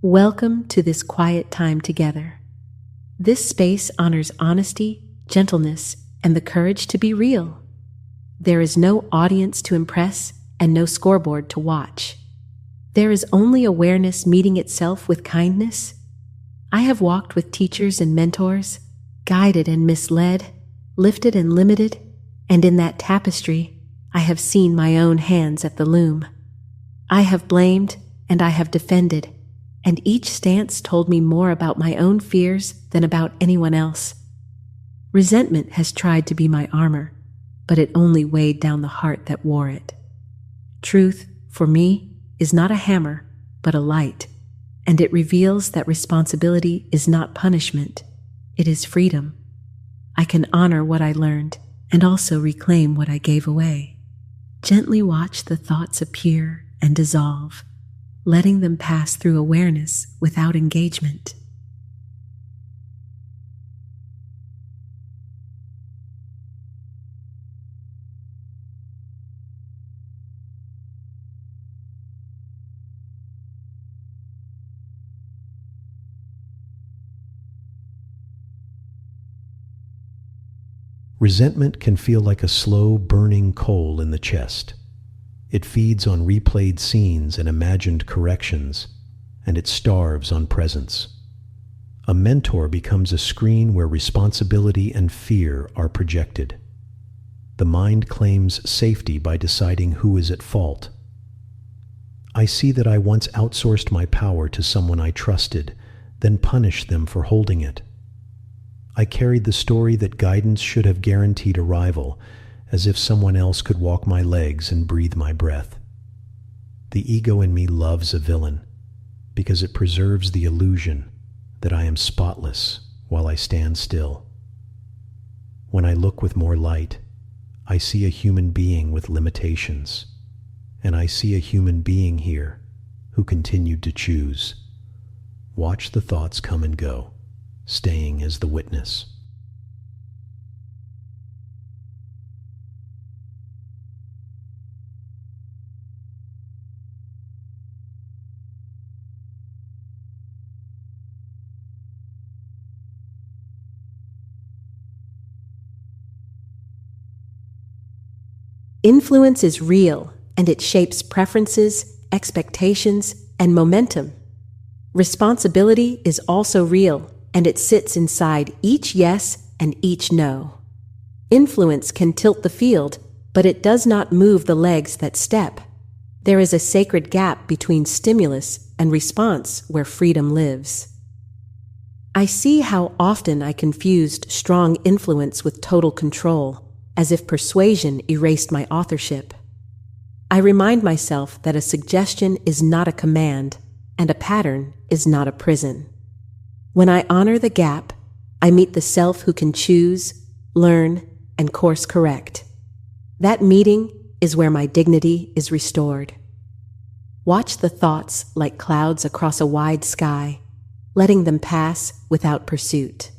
Welcome to this quiet time together. This space honors honesty, gentleness, and the courage to be real. There is no audience to impress and no scoreboard to watch. There is only awareness meeting itself with kindness. I have walked with teachers and mentors, guided and misled, lifted and limited, and in that tapestry, I have seen my own hands at the loom. I have blamed and I have defended, and each stance told me more about my own fears than about anyone else. Resentment has tried to be my armor, but it only weighed down the heart that wore it. Truth, for me, is not a hammer, but a light, and it reveals that responsibility is not punishment, it is freedom. I can honor what I learned and also reclaim what I gave away. Gently watch the thoughts appear and dissolve, letting them pass through awareness without engagement. Resentment can feel like a slow, burning coal in the chest. It feeds on replayed scenes and imagined corrections, and it starves on presence. A mentor becomes a screen where responsibility and fear are projected. The mind claims safety by deciding who is at fault. I see that I once outsourced my power to someone I trusted, then punished them for holding it. I carried the story that guidance should have guaranteed arrival, as if someone else could walk my legs and breathe my breath. The ego in me loves a villain, because it preserves the illusion that I am spotless while I stand still. When I look with more light, I see a human being with limitations, and I see a human being here who continued to choose. Watch the thoughts come and go, staying as the witness. Influence is real, and it shapes preferences, expectations, and momentum. Responsibility is also real, and it sits inside each yes and each no. Influence can tilt the field, but it does not move the legs that step. There is a sacred gap between stimulus and response where freedom lives. I see how often I confused strong influence with total control, as if persuasion erased my authorship. I remind myself that a suggestion is not a command, and a pattern is not a prison. When I honor the gap, I meet the self who can choose, learn, and course correct. That meeting is where my dignity is restored. Watch the thoughts like clouds across a wide sky, letting them pass without pursuit.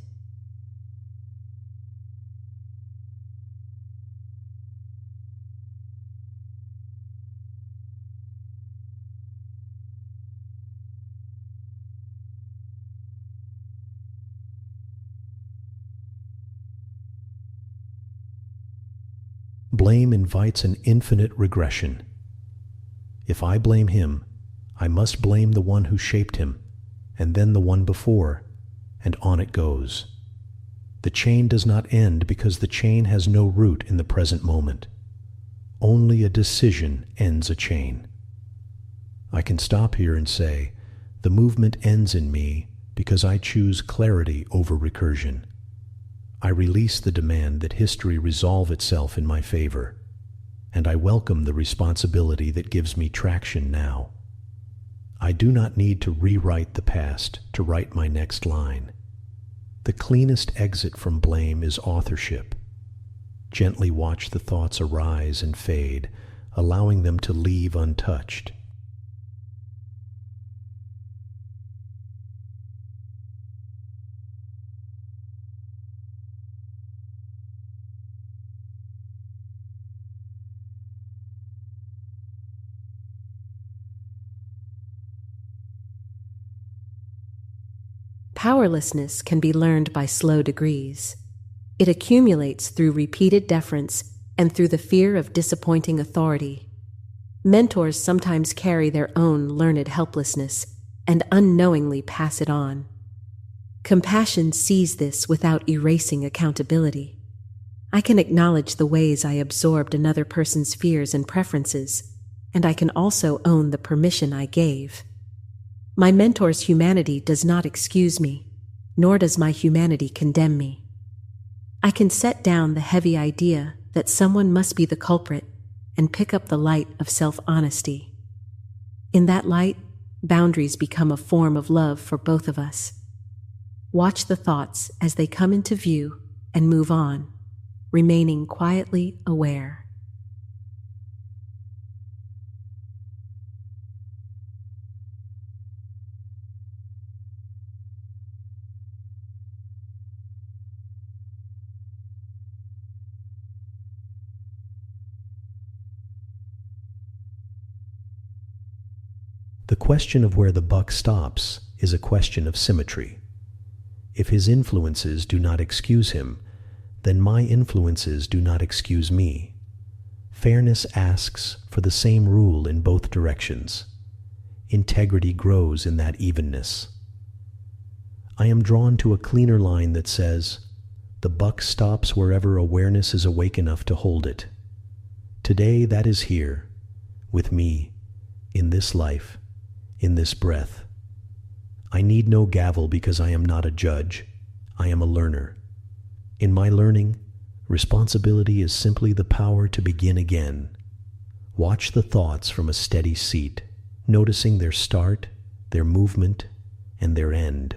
Blame invites an infinite regression. If I blame him, I must blame the one who shaped him, and then the one before, and on it goes. The chain does not end because the chain has no root in the present moment. Only a decision ends a chain. I can stop here and say, the movement ends in me because I choose clarity over recursion. I release the demand that history resolve itself in my favor, and I welcome the responsibility that gives me traction now. I do not need to rewrite the past to write my next line. The cleanest exit from blame is authorship. Gently watch the thoughts arise and fade, allowing them to leave untouched. Powerlessness can be learned by slow degrees. It accumulates through repeated deference and through the fear of disappointing authority. Mentors sometimes carry their own learned helplessness and unknowingly pass it on. Compassion sees this without erasing accountability. I can acknowledge the ways I absorbed another person's fears and preferences, and I can also own the permission I gave. My mentor's humanity does not excuse me, nor does my humanity condemn me. I can set down the heavy idea that someone must be the culprit and pick up the light of self-honesty. In that light, boundaries become a form of love for both of us. Watch the thoughts as they come into view and move on, remaining quietly aware. The question of where the buck stops is a question of symmetry. If his influences do not excuse him, then my influences do not excuse me. Fairness asks for the same rule in both directions. Integrity grows in that evenness. I am drawn to a cleaner line that says, "The buck stops wherever awareness is awake enough to hold it." Today that is here, with me, in this life, in this breath. I need no gavel because I am not a judge. I am a learner. In my learning, responsibility is simply the power to begin again. Watch the thoughts from a steady seat, noticing their start, their movement, and their end.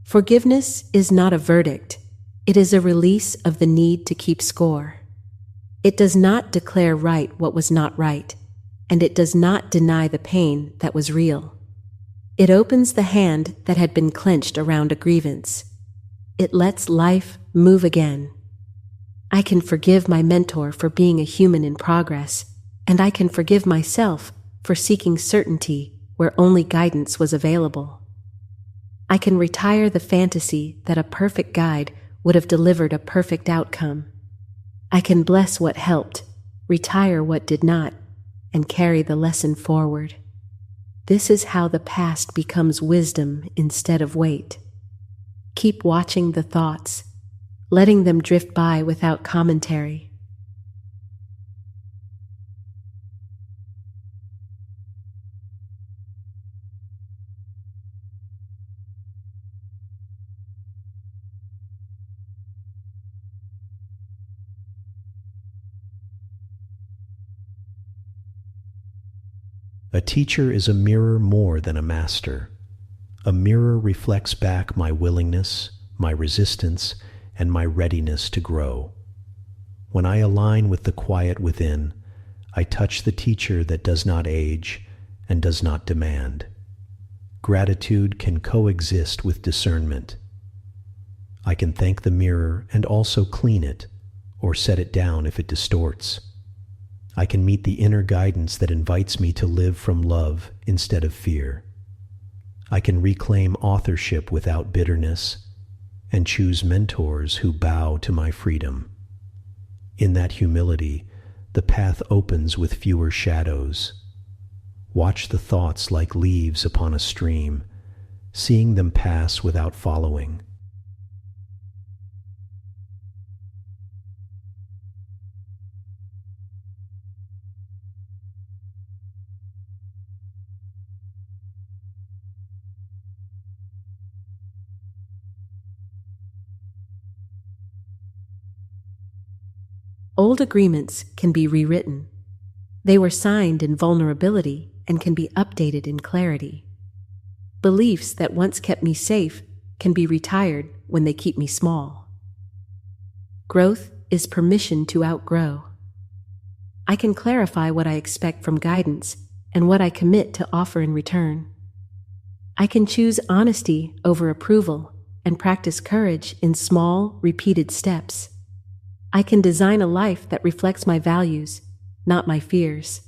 Forgiveness is not a verdict. It is a release of the need to keep score. It does not declare right what was not right, and it does not deny the pain that was real. It opens the hand that had been clenched around a grievance. It lets life move again. I can forgive my mentor for being a human in progress, and I can forgive myself for seeking certainty where only guidance was available. I can retire the fantasy that a perfect guide would have delivered a perfect outcome. I can bless what helped, retire what did not, and carry the lesson forward. This is how the past becomes wisdom instead of weight. Keep watching the thoughts, letting them drift by without commentary. A teacher is a mirror more than a master. A mirror reflects back my willingness, my resistance, and my readiness to grow. When I align with the quiet within, I touch the teacher that does not age and does not demand. Gratitude can coexist with discernment. I can thank the mirror and also clean it, or set it down if it distorts. I can meet the inner guidance that invites me to live from love instead of fear. I can reclaim authorship without bitterness and choose mentors who bow to my freedom. In that humility, the path opens with fewer shadows. Watch the thoughts like leaves upon a stream, seeing them pass without following. Old agreements can be rewritten. They were signed in vulnerability and can be updated in clarity. Beliefs that once kept me safe can be retired when they keep me small. Growth is permission to outgrow. I can clarify what I expect from guidance and what I commit to offer in return. I can choose honesty over approval and practice courage in small, repeated steps. I can design a life that reflects my values, not my fears.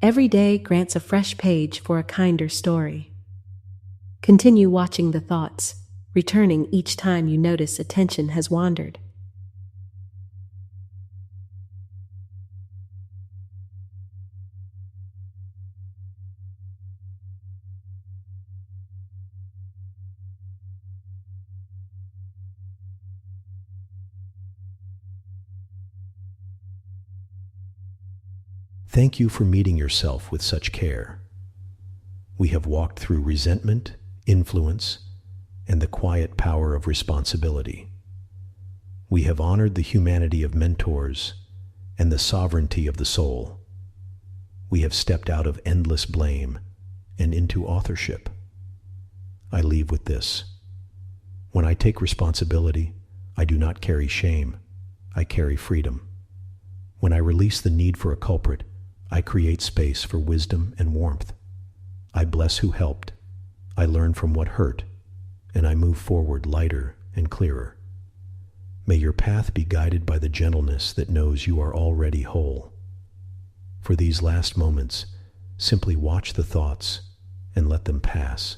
Every day grants a fresh page for a kinder story. Continue watching the thoughts, returning each time you notice attention has wandered. Thank you for meeting yourself with such care. We have walked through resentment, influence, and the quiet power of responsibility. We have honored the humanity of mentors and the sovereignty of the soul. We have stepped out of endless blame and into authorship. I leave with this. When I take responsibility, I do not carry shame, I carry freedom. When I release the need for a culprit, I create space for wisdom and warmth. I bless who helped, I learn from what hurt, and I move forward lighter and clearer. May your path be guided by the gentleness that knows you are already whole. For these last moments, simply watch the thoughts and let them pass.